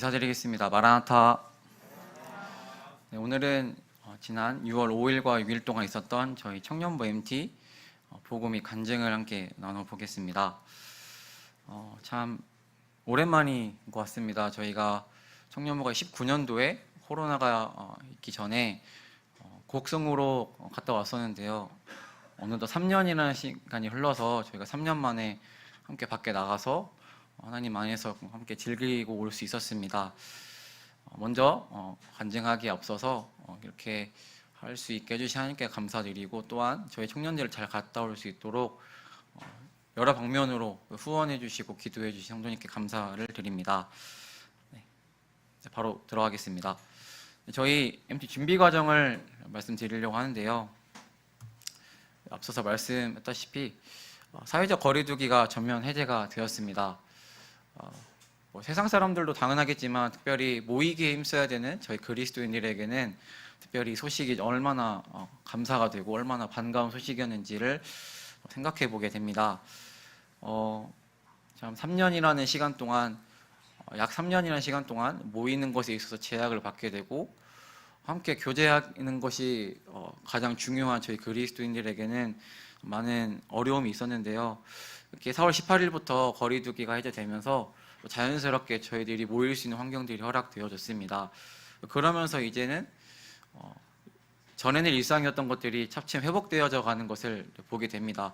인사드리겠습니다. 마라나타. 네, 오늘은 지난 6월 5일과 6일 동안 있었던 저희 청년부 MT 복음 및 간증을 함께 나눠보겠습니다. 참 오랜만인 것 같습니다. 저희가 청년부가 19년도에 코로나가 있기 전에 곡성으로 갔다 왔었는데요. 어느덧 3년이라는 시간이 흘러서 저희가 3년 만에 함께 밖에 나가서 하나님 안에서 함께 즐기고 올 수 있었습니다. 먼저 간증하기에 앞서서 이렇게 할 수 있게 해주신 하나님께 감사드리고, 또한 저희 청년들을 잘 갔다 올 수 있도록 여러 방면으로 후원해 주시고 기도해 주신 성도님께 감사를 드립니다. 네, 바로 들어가겠습니다. 저희 MT 준비 과정을 말씀드리려고 하는데요. 앞서서 말씀했다시피 사회적 거리두기가 전면 해제가 되었습니다. 세상 사람들도 당연하겠지만 특별히 모이기에 힘써야 되는 저희 그리스도인들에게는 특별히 소식이 얼마나 감사가 되고 얼마나 반가운 소식이었는지를 생각해 보게 됩니다. 참 3년이라는 시간 동안, 약 3년이라는 시간 동안 모이는 것에 있어서 제약을 받게 되고 함께 교제하는 것이 가장 중요한 저희 그리스도인들에게는 많은 어려움이 있었는데요. 이렇게 4월 18일부터 거리두기가 해제되면서 자연스럽게 저희들이 모일 수 있는 환경들이 허락되어졌습니다. 그러면서 이제는 전에는 일상이었던 것들이 차츰 회복되어져 가는 것을 보게 됩니다.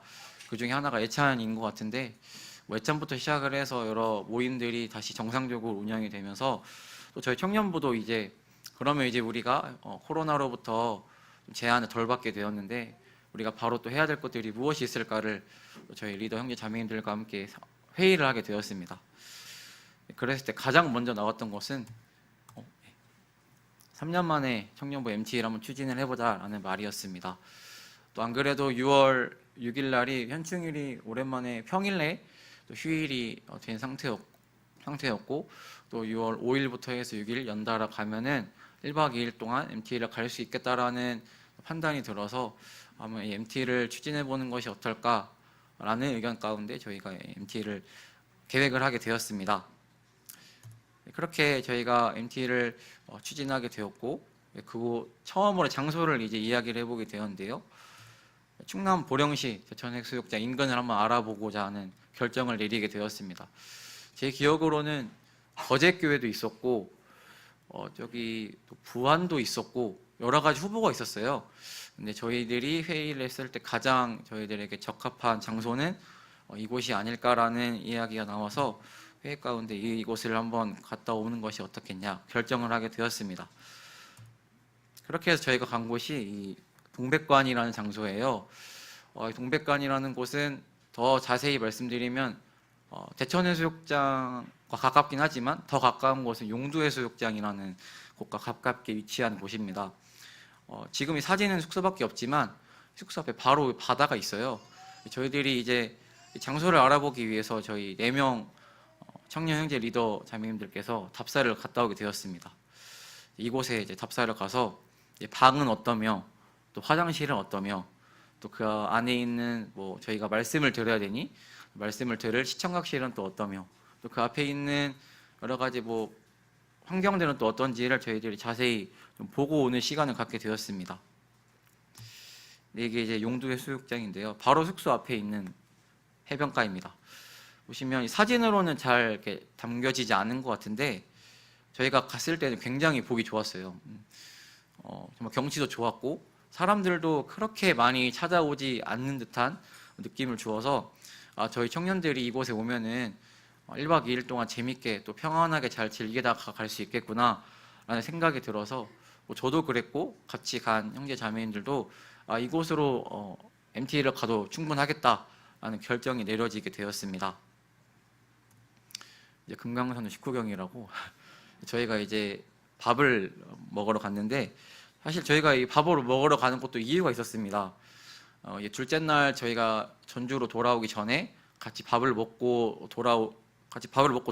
그 중에 하나가 예찬인 것 같은데, 예찬부터 시작을 해서 여러 모임들이 다시 정상적으로 운영이 되면서 또 저희 청년부도 이제 그러면 이제 우리가 코로나로부터 제한을 덜 받게 되었는데 우리가 바로 또 해야 될 것들이 무엇이 있을까를 저희 리더 형제 자매님들과 함께 회의를 하게 되었습니다. 그랬을 때 가장 먼저 나왔던 것은 3년 만에 청년부 MT를 한번 추진을 해보자라는 말이었습니다. 또 안 그래도 6월 6일 날이 현충일이 오랜만에 평일에 또 휴일이 된 상태였고, 또 6월 5일부터 해서 6일 연달아 가면은 1박 2일 동안 MT를 갈 수 있겠다라는 판단이 들어서 아마 이 MT를 추진해 보는 것이 어떨까라는 의견 가운데 저희가 MT를 계획을 하게 되었습니다. 그렇게 저희가 MT를 추진하게 되었고, 그 처음으로 장소를 이제 이야기를 해보게 되었는데요. 충남 보령시 대천해수욕장 인근을 한번 알아보고자 하는 결정을 내리게 되었습니다. 제 기억으로는 거제교회도 있었고, 저기 또 부안도 있었고 여러 가지 후보가 있었어요. 근데 저희들이 회의를 했을 때 가장 저희들에게 적합한 장소는 이곳이 아닐까라는 이야기가 나와서 회의 가운데 이곳을 한번 갔다 오는 것이 어떻겠냐 결정을 하게 되었습니다. 그렇게 해서 저희가 간 곳이 이 동백관이라는 장소예요. 동백관이라는 곳은 더 자세히 말씀드리면 대천해수욕장과 가깝긴 하지만 더 가까운 곳은 용두해수욕장이라는 곳과 가깝게 위치한 곳입니다. 지금 이 사진은 숙소밖에 없지만 숙소 앞에 바로 바다가 있어요. 저희들이 이제 장소를 알아보기 위해서 저희 4명 청년 형제 리더 자매님들께서 답사를 갔다 오게 되었습니다. 이곳에 이제 답사를 가서 방은 어떠며 또 화장실은 어떠며 또 그 안에 있는 뭐 저희가 말씀을 들어야 되니 말씀을 들을 시청각실은 또 어떠며 또 그 앞에 있는 여러 가지 뭐 환경들은 또 어떤지를 저희들이 자세히 좀 보고 오는 시간을 갖게 되었습니다. 이게 이제 용두해수욕장인데요. 바로 숙소 앞에 있는 해변가입니다. 보시면 이 사진으로는 잘 이렇게 담겨지지 않은 것 같은데 저희가 갔을 때는 굉장히 보기 좋았어요. 정말 경치도 좋았고 사람들도 그렇게 많이 찾아오지 않는 듯한 느낌을 주어서 저희 청년들이 이곳에 오면은 1박 2일 동안 재밌게 또 평안하게 잘 즐기다 갈 수 있겠구나 라는 생각이 들어서 저도 그랬고 같이 간 형제 자매님들도 이곳으로 MT를 가도 충분하겠다라는 결정이 내려지게 되었습니다. 이제 금강산도 식후경이라고 저희가 이제 밥을 먹으러 갔는데 사실 저희가 이 밥을 먹으러 가는 것도 이유가 있었습니다. 둘째 날 저희가 전주로 돌아오기 전에 같이 밥을 먹고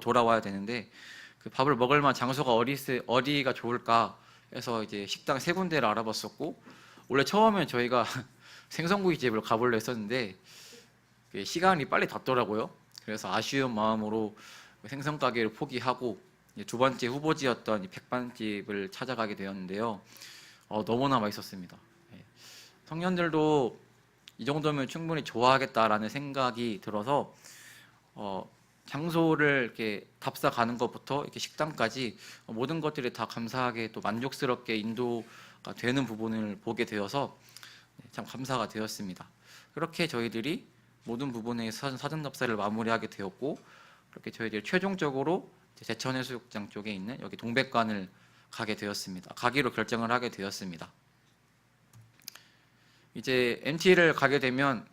돌아와야 되는데 그 밥을 먹을 만한 장소가 어디가 좋을까 해서 이제 식당 3군데를 알아봤었고, 원래 처음에 저희가 생선구이집을 가보려 했었는데 시간이 빨리 닿더라고요. 그래서 아쉬운 마음으로 생선 가게를 포기하고 두 번째 후보지였던 이 백반집을 찾아가게 되었는데요. 너무나 맛있었습니다. 예. 청년들도 이 정도면 충분히 좋아하겠다라는 생각이 들어서 장소를 이렇게 답사 가는 것부터 이렇게 식당까지 모든 것들이 다 감사하게 또 만족스럽게 인도가 되는 부분을 보게 되어서 참 감사가 되었습니다. 그렇게 저희들이 모든 부분의 사전 답사를 마무리하게 되었고, 그렇게 저희들이 최종적으로 제천해수욕장 쪽에 있는 여기 동백관을 가기로 결정을 하게 되었습니다. 이제 MT를 가게 되면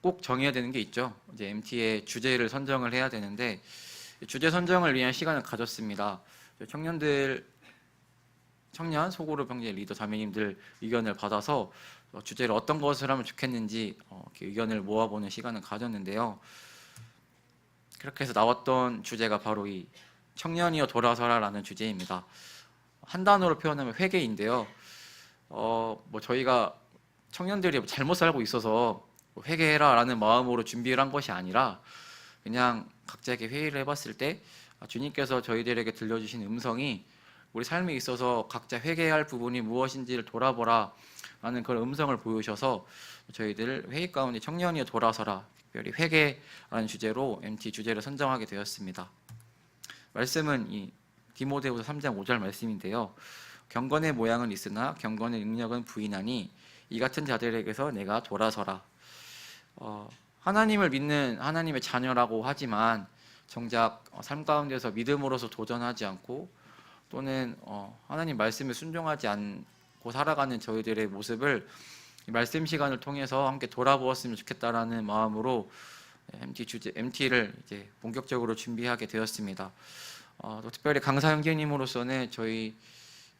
꼭 정해야 되는 게 있죠. 이제 MT의 주제를 선정을 해야 되는데, 주제 선정을 위한 시간을 가졌습니다. 청년 소그룹 형제 리더 자매님들 의견을 받아서 주제를 어떤 것을 하면 좋겠는지 이렇게 의견을 모아보는 시간을 가졌는데요. 그렇게 해서 나왔던 주제가 바로 이 청년이여 돌아서라라는 주제입니다. 한 단어로 표현하면 회개인데요. 저희가 청년들이 잘못 살고 있어서 회개해라라는 마음으로 준비를 한 것이 아니라 그냥 각자에게 회의를 해봤을 때 주님께서 저희들에게 들려주신 음성이 우리 삶에 있어서 각자 회개해야 할 부분이 무엇인지를 돌아보라 라는 그런 음성을 보여주셔서 저희들 회의 가운데 청년이여 돌아서라, 특별히 회개라는 주제로 MT 주제를 선정하게 되었습니다. 말씀은 이 디모데후서 3장 5절 말씀인데요. 경건의 모양은 있으나 경건의 능력은 부인하니 이 같은 자들에게서 내가 돌아서라. 하나님을 믿는 하나님의 자녀라고 하지만 정작 삶 가운데서 믿음으로서 도전하지 않고 또는 하나님 말씀에 순종하지 않고 살아가는 저희들의 모습을 말씀 시간을 통해서 함께 돌아보았으면 좋겠다라는 마음으로 MT를 이제 본격적으로 준비하게 되었습니다. 또 특별히 강사 형제님으로서는 저희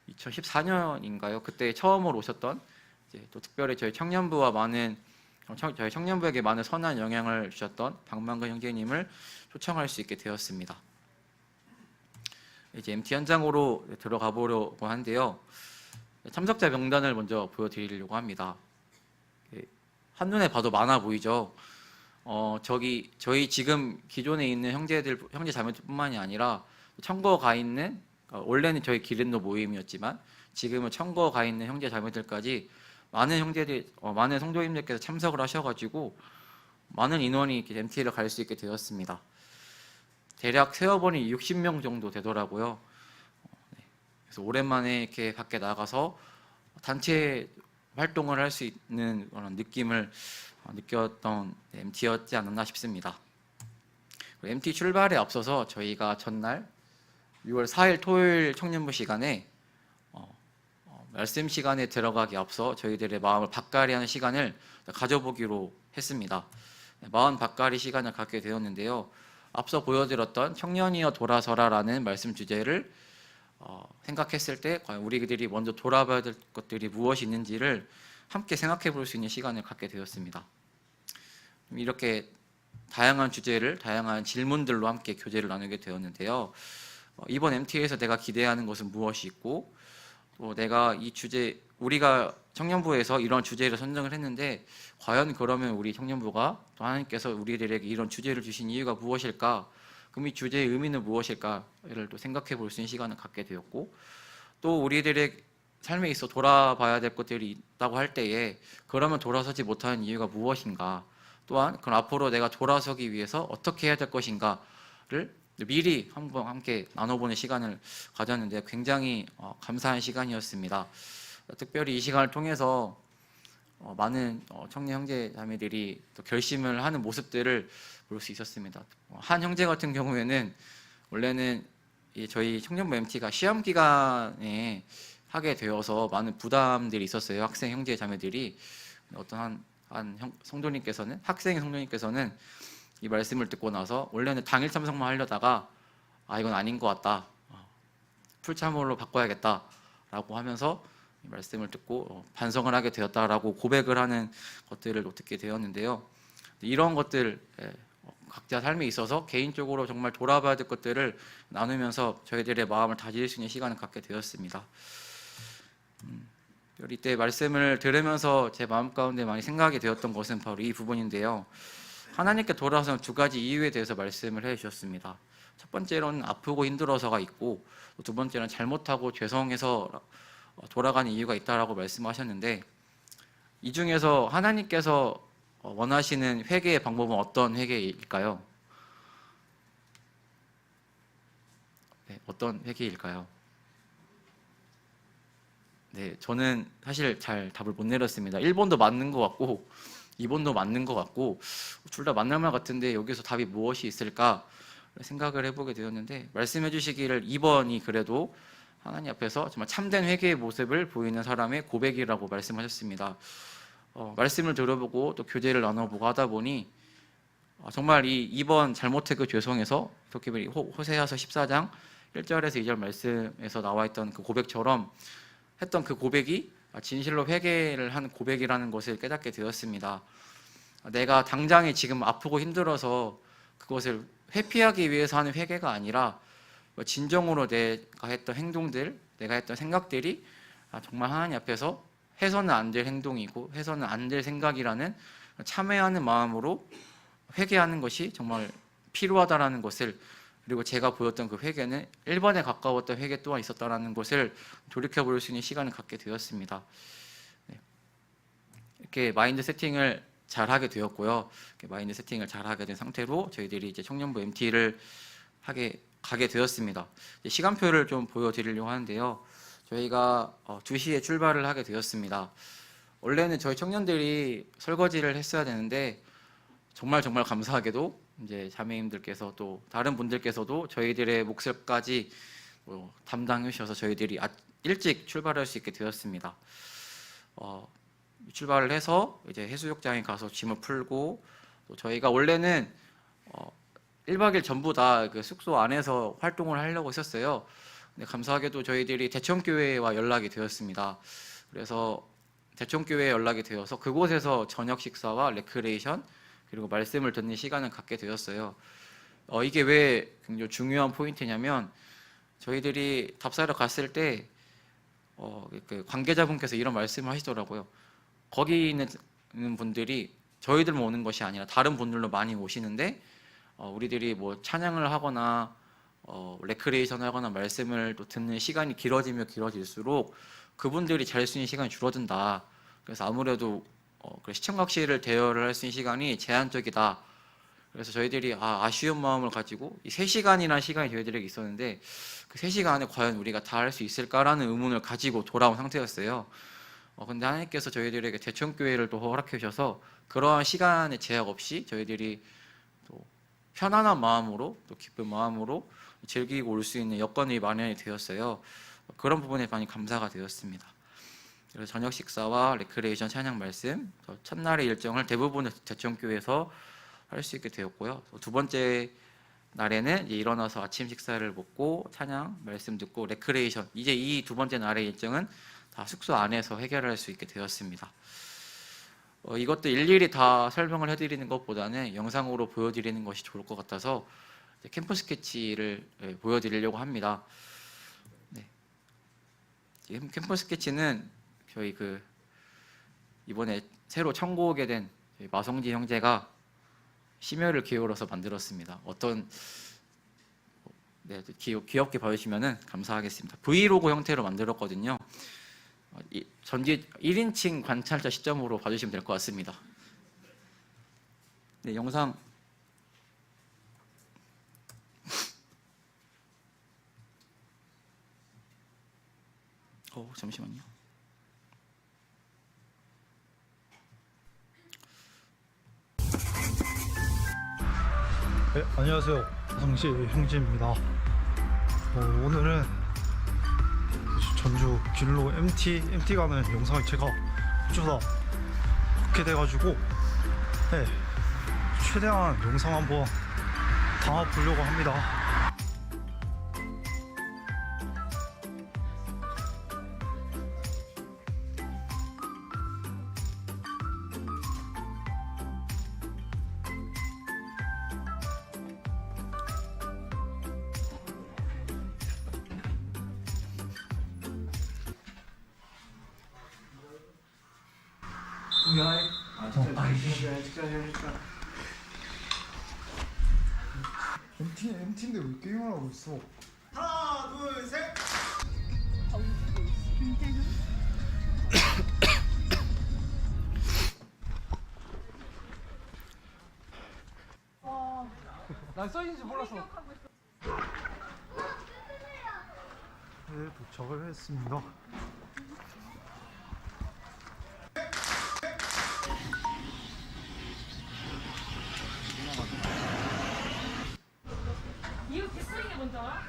2014년인가요? 그때 처음으로 오셨던 또 특별히 저희 청년부에게 많은 선한 영향을 주셨던 박만근 형제님을 초청할 수 있게 되었습니다. 이제 MT 현장으로 들어가 보려고 하는데요. 참석자 명단을 먼저 보여드리려고 합니다. 한눈에 봐도 많아 보이죠. 저희 지금 기존에 있는 형제 자매들뿐만이 아니라 청거 가 있는, 원래는 저희 기린노 모임이었지만 지금은 청거 가 있는 형제 자매들까지 많은 성도님들께서 참석을 하셔가지고 많은 인원이 MT를 갈 수 있게 되었습니다. 대략 세어보니 60명 정도 되더라고요. 그래서 오랜만에 이렇게 밖에 나가서 단체 활동을 할 수 있는 그런 느낌을 느꼈던 MT였지 않았나 싶습니다. MT 출발에 앞서서 저희가 전날 6월 4일 토요일 청년부 시간에 말씀 시간에 들어가기 앞서 저희들의 마음을 밭갈이하는 시간을 가져보기로 했습니다. 마음 밭갈이 시간을 갖게 되었는데요. 앞서 보여드렸던 청년이여 돌아서라라는 말씀 주제를 생각했을 때 과연 우리들이 먼저 돌아봐야 될 것들이 무엇이 있는지를 함께 생각해 볼 수 있는 시간을 갖게 되었습니다. 이렇게 다양한 주제를 다양한 질문들로 함께 교제를 나누게 되었는데요. 이번 MT에서 내가 기대하는 것은 무엇이 있고 또 내가 우리가 청년부에서 이런 주제를 선정을 했는데 과연 그러면 우리 청년부가 또 하나님께서 우리들에게 이런 주제를 주신 이유가 무엇일까? 그럼 이 주제의 의미는 무엇일까를 또 생각해 볼 수 있는 시간을 갖게 되었고, 또 우리들의 삶에 있어 돌아봐야 될 것들이 있다고 할 때에 그러면 돌아서지 못하는 이유가 무엇인가, 또한 그럼 앞으로 내가 돌아서기 위해서 어떻게 해야 될 것인가를 미리 한번 함께 나눠보는 시간을 가졌는데 굉장히 감사한 시간이었습니다. 특별히 이 시간을 통해서 많은 청년 형제 자매들이 또 결심을 하는 모습들을 볼 수 있었습니다. 한 형제 같은 경우에는 원래는 저희 청년부 MT가 시험 기간에 하게 되어서 많은 부담들이 있었어요. 학생 형제 자매들이. 어떤 한 성도님께서는, 학생 성도님께서는 이 말씀을 듣고 나서 원래는 당일 참석만 하려다가 이건 아닌 것 같다, 풀참으로 바꿔야겠다 라고 하면서 이 말씀을 듣고 반성을 하게 되었다라고 고백을 하는 것들을 듣게 되었는데요. 이런 것들 각자 삶에 있어서 개인적으로 정말 돌아봐야 될 것들을 나누면서 저희들의 마음을 다질 수 있는 시간을 갖게 되었습니다. 이때 말씀을 들으면서 제 마음 가운데 많이 생각이 되었던 것은 바로 이 부분인데요. 하나님께 돌아서는 두 가지 이유에 대해서 말씀을 해주셨습니다. 첫 번째로는 아프고 힘들어서가 있고, 두 번째는 잘못하고 죄송해서 돌아가는 이유가 있다라고 말씀하셨는데, 이 중에서 하나님께서 원하시는 회개의 방법은 어떤 회개일까요? 네, 어떤 회개일까요? 네, 저는 사실 잘 답을 못 내렸습니다. 1번도 맞는 것 같고 2번도 맞는 것 같고 둘 다 맞는 말 같은데 여기서 답이 무엇이 있을까 생각을 해보게 되었는데, 말씀해 주시기를 2번이 그래도 하나님 앞에서 정말 참된 회개의 모습을 보이는 사람의 고백이라고 말씀하셨습니다. 말씀을 들어보고 또 교제를 나눠보고 하다 보니 정말 이 2번 잘못했고 죄송해서 도깨비 호세아서 14장 1절에서 2절 말씀에서 나와 있던 그 고백처럼 했던 그 고백이 진실로 회개를 한 고백이라는 것을 깨닫게 되었습니다. 내가 당장에 지금 아프고 힘들어서 그것을 회피하기 위해서 하는 회개가 아니라 진정으로 내가 했던 행동들, 내가 했던 생각들이 정말 하나님 앞에서 해서는 안 될 행동이고 해서는 안 될 생각이라는 참회하는 마음으로 회개하는 것이 정말 필요하다라는 것을, 그리고 제가 보였던 그 회개는 1번에 가까웠던 회개 또한 있었다라는 것을 돌이켜볼 수 있는 시간을 갖게 되었습니다. 이렇게 마인드 세팅을 잘 하게 되었고요. 마인드 세팅을 잘 하게 된 상태로 저희들이 이제 청년부 MT를 가게 되었습니다. 시간표를 좀 보여드리려고 하는데요. 저희가 2시에 출발을 하게 되었습니다. 원래는 저희 청년들이 설거지를 했어야 되는데 정말 감사하게도 이제 자매님들께서 또 다른 분들께서도 저희들의 몫을까지 담당해 주셔서 저희들이 일찍 출발할 수 있게 되었습니다. 출발을 해서 이제 해수욕장에 가서 짐을 풀고, 또 저희가 원래는 1박 2일 전부 다 그 숙소 안에서 활동을 하려고 했었어요. 근데 감사하게도 저희들이 대청교회와 연락이 되었습니다. 그래서 대청교회에 연락이 되어서 그곳에서 저녁 식사와 레크레이션 그리고 말씀을 듣는 시간을 갖게 되었어요. 이게 왜 굉장히 중요한 포인트냐면, 저희들이 답사를 갔을 때 그 관계자분께서 이런 말씀을 하시더라고요. 거기 있는 분들이 저희들만 오는 것이 아니라 다른 분들도 많이 오시는데 우리들이 뭐 찬양을 하거나 레크레이션을 하거나 말씀을 또 듣는 시간이 길어지면 길어질수록 그분들이 잘 수 있는 시간이 줄어든다. 그래서 아무래도 시청각시를 대여를 할 수 있는 시간이 제한적이다. 그래서 저희들이 아쉬운 마음을 가지고 이 3시간이라는 시간이 저희들에게 있었는데 그 3시간에 과연 우리가 다 할 수 있을까라는 의문을 가지고 돌아온 상태였어요. 근데 하나님께서 저희들에게 대청교회를 또 허락해 주셔서 그러한 시간의 제약 없이 저희들이 또 편안한 마음으로 또 기쁜 마음으로 즐기고 올 수 있는 여건이 마련이 되었어요. 그런 부분에 많이 감사가 되었습니다. 그래서 저녁 식사와 레크레이션 찬양 말씀, 첫날의 일정을 대부분 대청교회에서 할 수 있게 되었고요. 두 번째 날에는 이제 일어나서 아침 식사를 먹고 찬양 말씀 듣고 레크레이션, 이제 이 두 번째 날의 일정은 다 숙소 안에서 해결할 수 있게 되었습니다. 이것도 일일이 다 설명을 해드리는 것보다는 영상으로 보여드리는 것이 좋을 것 같아서 캠프 스케치를 보여드리려고 합니다. 네. 캠프 스케치는 저희 이번에 새로 청구오게 된 마성지 형제가 심혈을 기울여서 만들었습니다. 귀엽게 봐주시면 감사하겠습니다. 브이로그 형태로 만들었거든요. 전기 1인칭 관찰자 시점으로 봐주시면 될 것 같습니다. 네, 영상 잠시만요. 네, 안녕하세요. 성시 형제입니다. 오늘은 전주 길로 MT 가는 영상을 제가 어쩌다 보게 돼가지고 네, 최대한 영상 한번 담아보려고 합니다. MT인데 왜 게임을 하고 있어? 하나, 둘, 셋. 난 써있는지 몰랐어. 네, 도착을 했습니다. 이거 개소리는 게 뭔지 알아?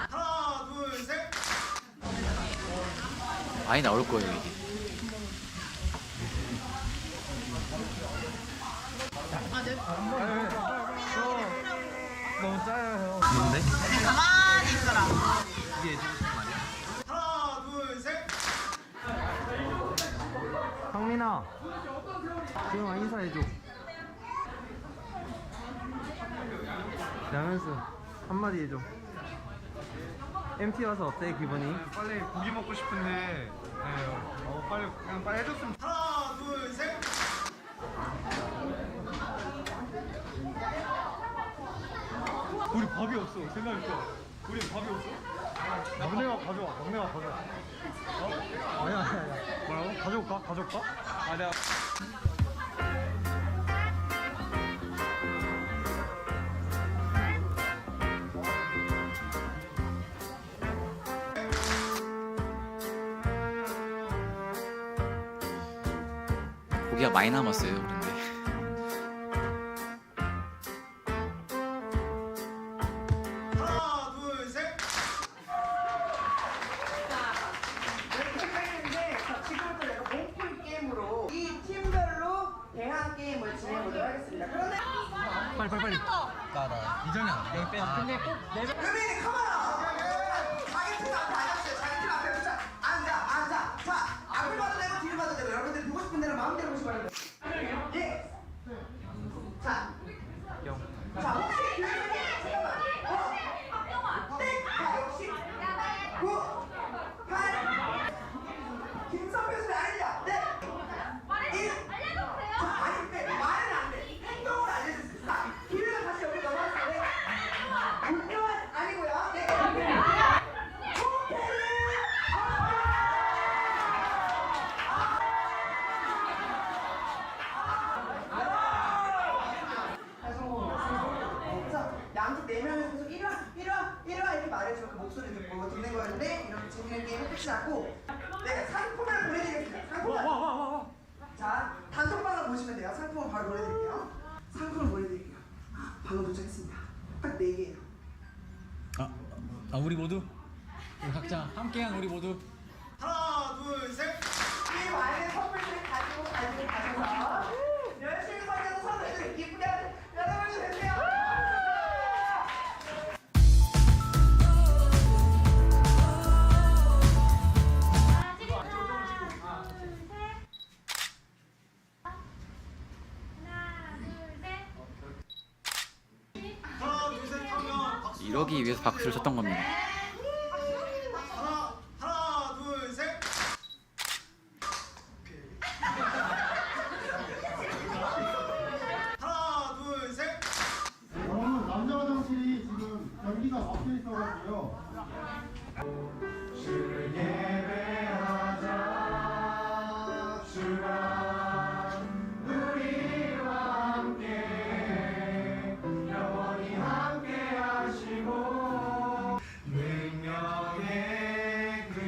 하나, 둘, 셋. 많이 나올 거예요 이게. 너무 짜요. 뭔데? 하나, 둘, 셋. 성민아, 지금 인사해줘. 라면스 한마디 해줘. MT 와서 어때 기분이? 빨리 고기 먹고 싶은데, 빨리 그냥 빨리 해줬으면. 하나, 둘, 셋. 우리 밥이 없어. 생각해보니까 우리 밥이 없어. 막내가 가져와. 막내가 가져와. 아니야. 뭐라고? 가져올까? 가져올까? 아, 내가. 고기가 많이 남았어요 그런데. 하나, 둘, 셋. 네, 지금부터 내가 몸풀 게임으로 이 팀별로 대항 게임을 진행해보도록 하겠습니다. 그런데 빨리. 나 이정현 여기 빼야 근데 꼭 루빈이 카메라! 자기 팀 앞에 앉았어요. 자기 팀 앞에 붙여. 앉아. 자, 앞을 봐도 되고 뒤를 봐도 되고 여러분들이 보고 싶은 대로 마음대로 보시기 바랍니다. 예. 자, 혹시 역시 9, 8, 김선배 선배 아닙니다. 네. 자, 아니, 말은 안 돼. 행동을 알려주세요. 자, 기회가 다시 여기 넘어왔을 때. 운전 아니고요. 네. 그래서 양쪽 4명에서 계속 1화 이렇게 말해주면 그 목소리 듣고 듣는 거였는데 이렇게 재밌는 게임을 끝이 났고 내가 상품을 보내드리겠습니다. 상품. 자, 단톡방을 보시면 돼요. 상품을 바로 보내드릴게요. 상품을 보내드릴게요. 방금 도착했습니다. 딱 4개예요. 우리 모두 우리 각자 함께한 우리 모두 하나, 둘, 셋. 이 많은 선물들을 가지고 가셔서 열심히 살려서 선물들 이쁘게 하는 여러분이 되세요. 하나, 둘, 셋 하면 박수. 이러기 위해서 박수를 쳤던 겁니다. 하나, 둘, 셋. 하나, 둘, 셋. 여러분 남자 화장실이 지금 변기가 막혀 있어가지고요. 주를 예배하자. 주가 우리와 함께 영원히 함께하시고 능력의 그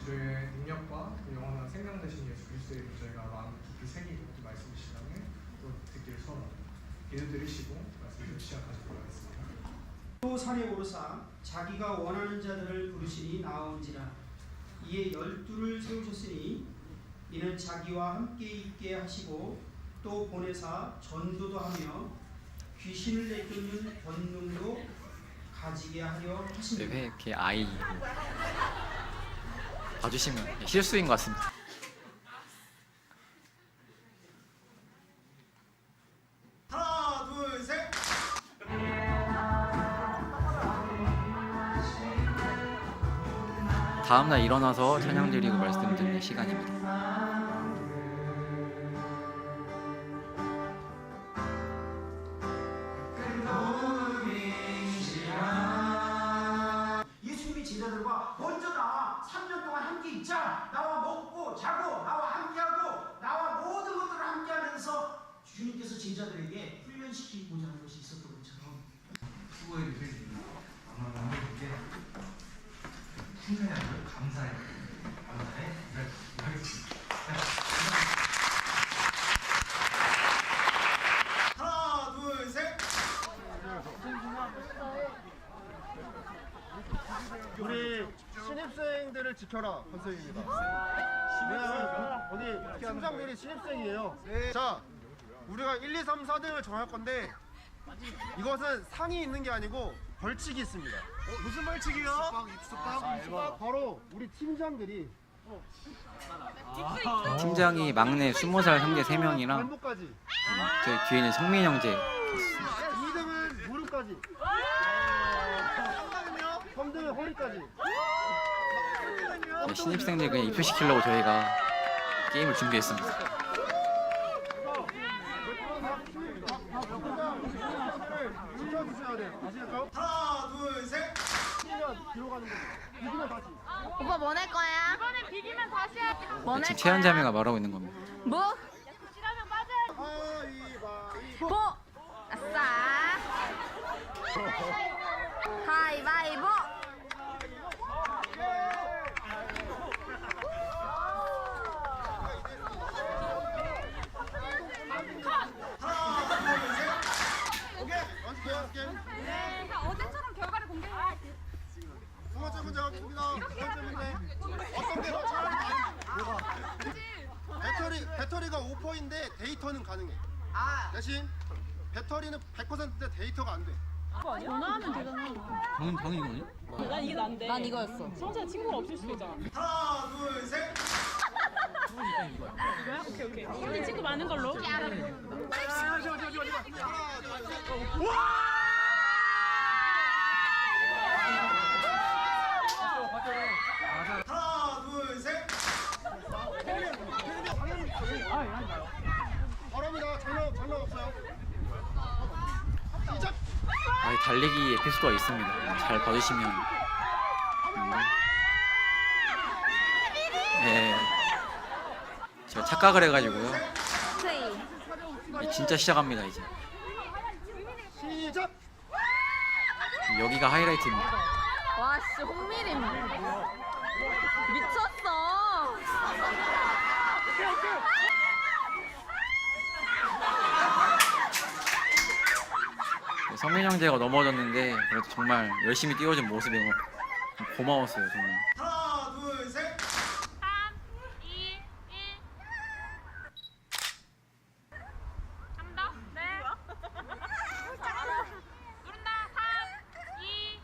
주의 능력과 영원한 생명 되신 예수 그리스도의 이름을 저희가 마음 깊이 새기고 또 말씀을 시간에 또 듣기를 소원합니다. 기도드리시고 말씀을 시작하도록 하겠습니다. 또 산에 오르사 자기가 원하는 자들을 부르시니 나온지라. 이에 12를 세우셨으니 이는 자기와 함께 있게 하시고 또 보내사 전도도 하며 귀신을 내쫓는 권능도 가지게 하려 하십니다. 왜 이렇게 아이 봐주시면 실수인 것 같습니다. 하나, 다음날 일어나서 찬양드리고 말씀 듣는 시간입니다. 예수님이 제자들과 먼저 나와 3년 동안 함께 있자. 나와 먹고 자고 나와 함께하고 나와 모든 것들을 함께하면서 주님께서 제자들에게 훈련시키고자 하는 것이 있었던 것처럼 수고해 주신 아마 남들께 칭찬하고 감사해 하겠습니다. 하나, 둘, 셋. 우리 신입생들을 지켜라 컨셉입니다. 왜냐면 우리 팀장들이 신입생이에요. 자, 우리가 1, 2, 3, 4등을 정할 건데 이것은 상이 있는 게 아니고 벌칙이 있습니다. 무슨 벌칙이요? 수박. 바로 우리 팀장들이 팀장이 막내 20살 형제 3명이랑 발목까지, 저희 뒤에는 성민 형제 2등은 무릎까지, 3등은 허리까지. 신입생들 그냥 입소시키려고 저희가 게임을 준비했습니다. 지켜주셔야 돼요. 아시겠죠? 하나, 둘, 셋. 이기면 뒤로 가는 거죠. 이기면 다시. 오빠 뭐 낼 거야? 이번에 비기면 다시 해야지. 뭐 낼 지금 거야? 채연자매가 말하고 있는 겁니다. 뭐? 지라면 빠져야지. 가위바위보. 보! 아싸! 가위바위보! 오케이. 연습해요. 네. 어제처럼 결과를 공개해. 두 번째 문제 가겠습니다. 두 번째 문제. 어떤 게 더 차라리 배터리가 5%인데 데이터는 가능해. 대신 배터리는 100%인데 데이터가 안 돼. 전화하면 되잖아. 방금 이거 아니야? 난 이게 난데. 난 이거였어. 성재가 친구가 없을 수도 있잖아. 하나, 둘, 셋. 왜? 오케이. 우리 친구 많은 걸로. 하나, 둘, 셋. 바랍니다. 장난 없어요. 시작. 달리기 에피소드가 있습니다. 잘 봐주시면. 네. 제가 착각을 해가지고요. 진짜 시작합니다 이제. 시작. 여기가 하이라이트입니다. 와, 씨, 홍미림. 미쳤어. 성민 형제가 넘어졌는데 그래도 정말 열심히 뛰어준 모습이 너무 고마웠어요 정말. 하나, 둘, 셋. 3, 2, 1. 한 더? 네. 누른다. 3, 2.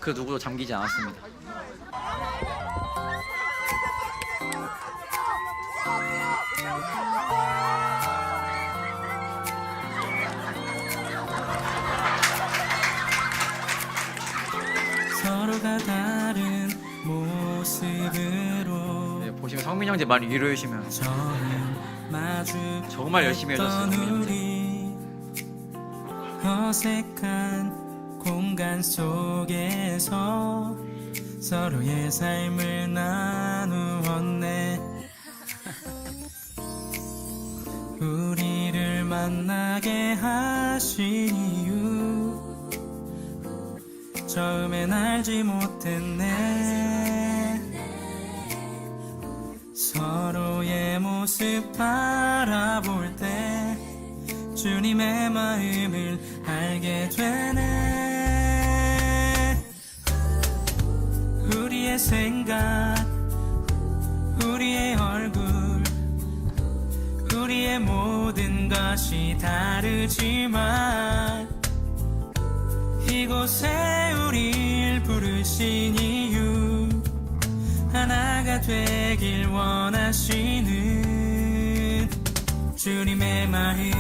그 누구도 잠기지 않았습니다. 서로가 다른 모습으로 네, 보시면 성민 형제 많이 위로해 주시면 처음 마주 정말 열심히 해줬어요 성민 형제. 어색한 공간 속에서 서로의 삶을 나누었네. 우리를 만나게 하신 이유 처음엔 알지 못했네. 서로의 모습 바라볼 때 주님의 마음을 알게 되네. 우리의 생각, 우리의 얼굴, 우리의 모든 것이 다르지만 이곳에 우릴 부르신 이유 하나가 되길 원하시는 주님의 마음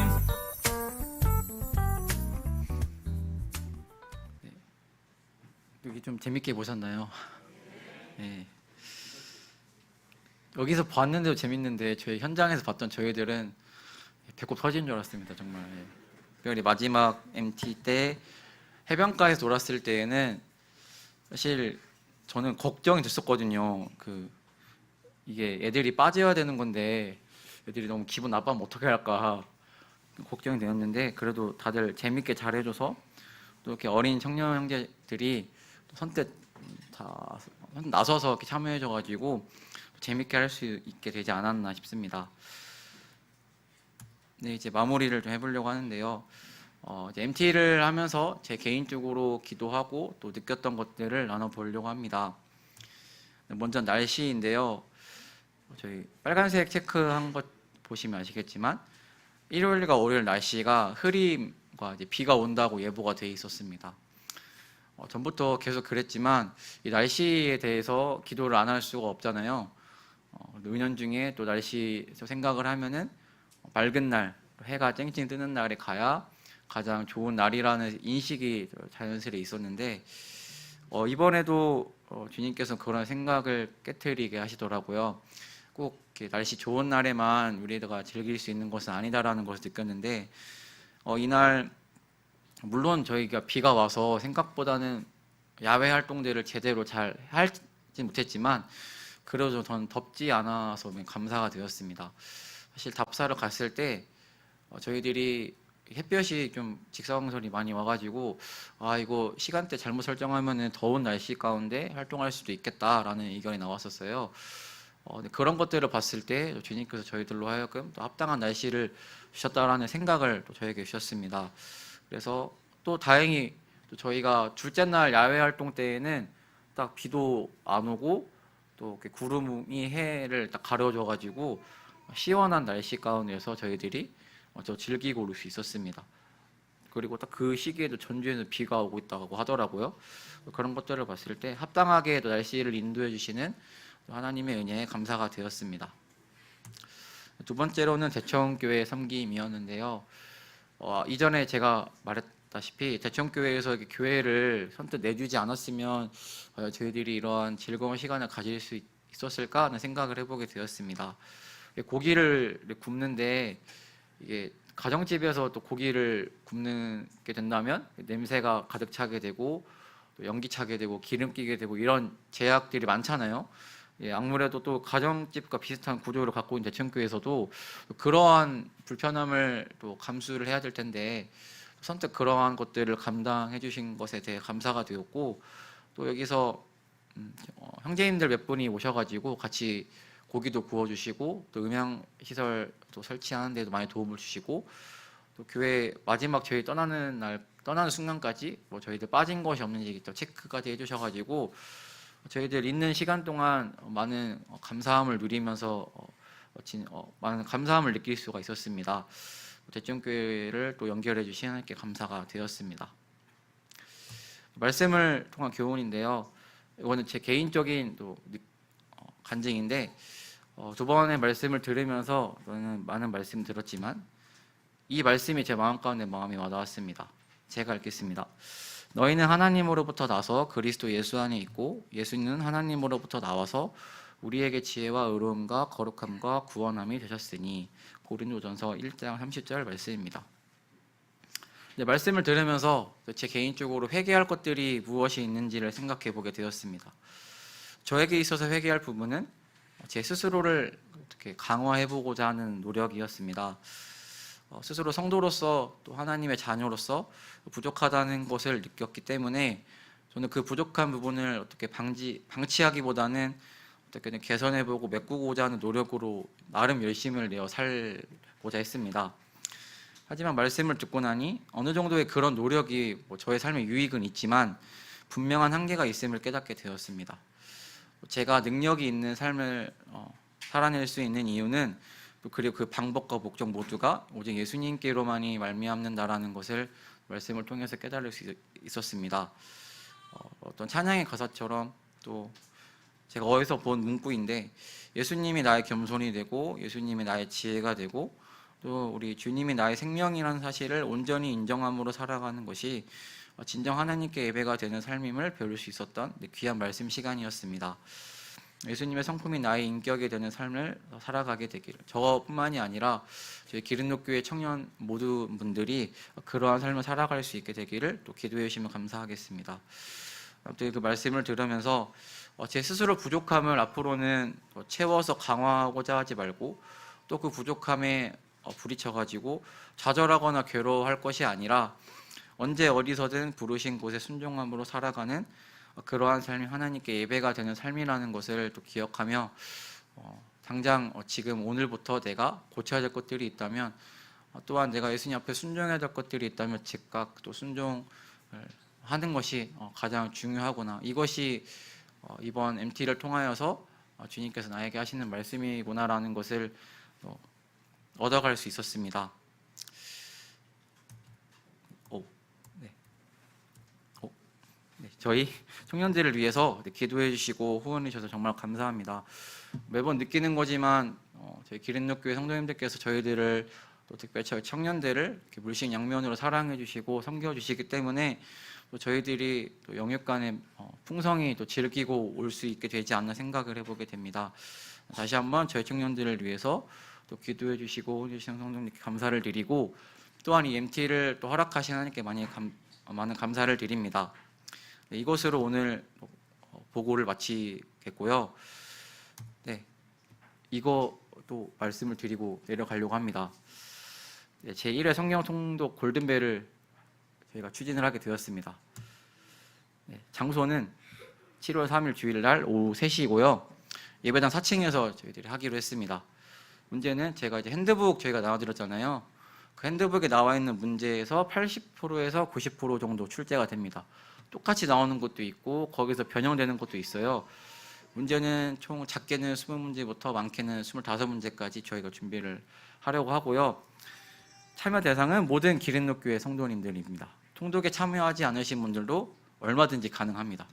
여기 좀 재밌게 보셨나요? 네. 여기서 봤는데도 재밌는데 저희 현장에서 봤던 저희들은 배꼽 터진 줄 알았습니다. 정말. 특별히 마지막 MT 때 해변가에서 놀았을 때에는 사실 저는 걱정이 됐었거든요. 이게 애들이 빠져야 되는 건데 애들이 너무 기분 나빠하면 어떻게 할까 걱정이 되었는데 그래도 다들 재밌게 잘해줘서 또 이렇게 어린 청년 형제들이 선뜻 다 나서서 이렇게 참여해줘가지고 재밌게 할 수 있게 되지 않았나 싶습니다. 네, 이제 마무리를 좀 해보려고 하는데요. 이제 MT를 하면서 제 개인적으로 기도하고 또 느꼈던 것들을 나눠보려고 합니다. 먼저 날씨인데요. 저희 빨간색 체크한 것 보시면 아시겠지만 일요일과 월요일 날씨가 흐림과 이제 비가 온다고 예보가 돼 있었습니다. 전부터 계속 그랬지만 이 날씨에 대해서 기도를 안 할 수가 없잖아요. 은연중에 또 날씨에서 생각을 하면은 맑은 날, 해가 쨍쨍 뜨는 날에 가야 가장 좋은 날이라는 인식이 자연스레 있었는데 이번에도 주님께서 그런 생각을 깨트리게 하시더라고요. 꼭 이렇게 날씨 좋은 날에만 우리가 즐길 수 있는 것은 아니다라는 것을 느꼈는데 이날 물론 저희가 비가 와서 생각보다는 야외 활동들을 제대로 잘 하지 못했지만 그래도 저는 덥지 않아서 감사가 되었습니다. 사실 답사를 갔을 때 저희들이 햇볕이 좀 직사광선이 많이 와가지고 이거 시간대 잘못 설정하면은 더운 날씨 가운데 활동할 수도 있겠다라는 의견이 나왔었어요. 그런 것들을 봤을 때 주님께서 저희들로 하여금 또 합당한 날씨를 주셨다라는 생각을 또 저에게 주셨습니다. 그래서 또 다행히 또 저희가 둘째 날 야외 활동 때에는 딱 비도 안 오고 또 이렇게 구름이 해를 딱 가려줘가지고 시원한 날씨 가운데서 저희들이 즐기고 올 수 있었습니다. 그리고 딱 그 시기에도 전주에는 비가 오고 있다고 하더라고요. 그런 것들을 봤을 때 합당하게 날씨를 인도해 주시는 하나님의 은혜에 감사가 되었습니다. 두 번째로는 대청교회 섬김이었는데요. 이전에 제가 말했다시피 대청교회에서 이렇게 교회를 선뜻 내주지 않았으면 저희들이 이러한 즐거운 시간을 가질 수 있었을까 하는 생각을 해보게 되었습니다. 고기를 굽는데 이게 가정집에서 또 고기를 굽게 된다면 냄새가 가득 차게 되고 또 연기 차게 되고 기름 끼게 되고 이런 제약들이 많잖아요. 아무래도 또 가정집과 비슷한 구조를 갖고 있는 대청교회에서도 그러한 불편함을 또 감수를 해야 될 텐데 선뜻 그러한 것들을 감당해 주신 것에 대해 감사가 되었고 또 여기서 형제님들 몇 분이 오셔가지고 같이 고기도 구워주시고 또 음향 시설도 설치하는 데도 많이 도움을 주시고 또 교회 마지막 저희 떠나는 순간까지 저희들 빠진 것이 없는지 또 체크까지 해주셔가지고 저희들 있는 시간 동안 많은 감사함을 누리면서 많은 감사함을 느낄 수가 있었습니다. 대청교회를 또 연결해 주신 하나님께 감사가 되었습니다. 말씀을 통한 교훈인데요. 이거는 제 개인적인 또 간증인데 두 번의 말씀을 들으면서 저는 많은 말씀 들었지만 이 말씀이 제 마음 가운데 마음에 와닿았습니다. 제가 읽겠습니다. 너희는 하나님으로부터 나서 그리스도 예수 안에 있고 예수는 하나님으로부터 나와서 우리에게 지혜와 의로움과 거룩함과 구원함이 되셨으니 고린도전서 1장 30절 말씀입니다. 말씀을 들으면서 제 개인적으로 회개할 것들이 무엇이 있는지를 생각해 보게 되었습니다. 저에게 있어서 회개할 부분은 제 스스로를 어떻게 강화해 보고자 하는 노력이었습니다. 스스로 성도로서 또 하나님의 자녀로서 부족하다는 것을 느꼈기 때문에 저는 그 부족한 부분을 어떻게 방치하기보다는 어떻게든 개선해보고 메꾸고자 하는 노력으로 나름 열심을 내어 살고자 했습니다. 하지만 말씀을 듣고 나니 어느 정도의 그런 노력이 저의 삶의 유익은 있지만 분명한 한계가 있음을 깨닫게 되었습니다. 제가 능력이 있는 삶을 살아낼 수 있는 이유는 그리고 그 방법과 목적 모두가 오직 예수님께로만이 말미암는다라는 것을 말씀을 통해서 깨달을 수 있었습니다. 어떤 찬양의 가사처럼 또 제가 어디서 본 문구인데 예수님이 나의 겸손이 되고 예수님이 나의 지혜가 되고 또 우리 주님이 나의 생명이라는 사실을 온전히 인정함으로 살아가는 것이 진정 하나님께 예배가 되는 삶임을 배울 수 있었던 귀한 말씀 시간이었습니다. 예수님의 성품이 나의 인격이 되는 삶을 살아가게 되기를, 저뿐만이 아니라 저희 기름녹교회 청년 모든 분들이 그러한 삶을 살아갈 수 있게 되기를 또 기도해 주시면 감사하겠습니다. 아무튼 그 말씀을 들으면서 제 스스로 부족함을 앞으로는 채워서 강화하고자 하지 말고, 또 그 부족함에 부딪혀가지고 좌절하거나 괴로워할 것이 아니라 언제 어디서든 부르신 곳에 순종함으로 살아가는 그러한 삶이 하나님께 예배가 되는 삶이라는 것을 또 기억하며, 당장 지금 오늘부터 내가 고쳐야 될 것들이 있다면, 또한 내가 예수님 앞에 순종해야 될 것들이 있다면 즉각 또 순종을 하는 것이 가장 중요하구나, 이것이 이번 MT를 통하여서 주님께서 나에게 하시는 말씀이구나라는 것을 얻어갈 수 있었습니다. 저희 청년들을 위해서 기도해 주시고 후원해 주셔서 정말 감사합니다. 매번 느끼는 거지만 저희 기린녹교회 성도님들께서 저희들을, 또 특별히 저희 청년들을 이렇게 물심양면으로 사랑해 주시고 섬겨 주시기 때문에 또 저희들이 또 영육간의 풍성이 또 즐기고 올 수 있게 되지 않나 생각을 해보게 됩니다. 다시 한번 저희 청년들을 위해서 또 기도해 주시고 후원해 주시는 성도님께 감사를 드리고, 또한 이 MT를 또 허락하신 하나님께 많은 감사를 드립니다. 네, 이것으로 오늘 보고를 마치겠고요. 네, 이거 또 말씀을 드리고 내려가려고 합니다. 네, 제1회 성경 통독 골든벨을 저희가 추진을 하게 되었습니다. 네, 장소는 7월 3일 주일날 오후 3시고요. 예배당 4층에서 저희들이 하기로 했습니다. 문제는 제가 이제 핸드북 저희가 나와드렸잖아요. 그 핸드북에 나와 있는 문제에서 80%에서 90% 정도 출제가 됩니다. 똑같이 나오는 것도 있고 거기서 변형되는 것도 있어요. 문제는 총 작게는 20문제부터 많게는 25문제까지 저희가 준비를 하려고 하고요. 참여 대상은 모든 기린녹교회 성도님들입니다. 통독에 참여하지 않으신 분들도 얼마든지 가능합니다.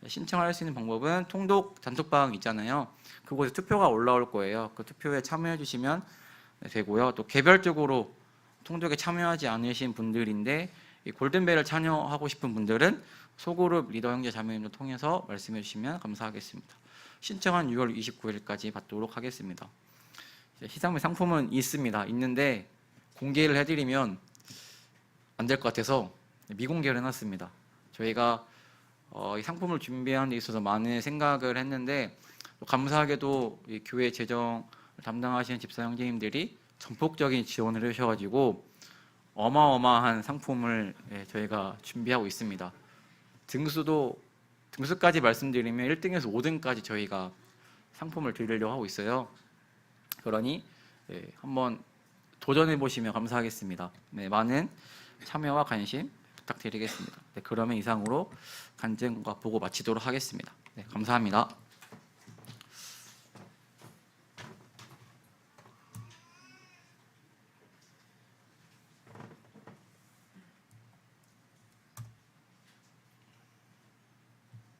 신청할 수 있는 방법은 통독 단톡방 있잖아요. 그곳에 투표가 올라올 거예요. 그 투표에 참여해 주시면 되고요. 또 개별적으로 통독에 참여하지 않으신 분들인데 이 골든벨을 참여하고 싶은 분들은 소그룹 리더 형제 자매님을 통해서 말씀해 주시면 감사하겠습니다. 신청은 6월 29일까지 받도록 하겠습니다. 시상식 상품은 있는데 공개를 해드리면 안 될 것 같아서 미공개를 해놨습니다. 저희가 이 상품을 준비하는 데 있어서 많은 생각을 했는데, 감사하게도 이 교회 재정을 담당하시는 집사 형제님들이 전폭적인 지원을 해주셔가지고 어마어마한 상품을 저희가 준비하고 있습니다. 등수까지 말씀드리면 1등에서 5등까지 저희가 상품을 드리려고 하고 있어요. 그러니 한번 도전해 보시면 감사하겠습니다. 네, 많은 참여와 관심 부탁드리겠습니다. 네, 그러면 이상으로 간증과 보고 마치도록 하겠습니다. 네, 감사합니다.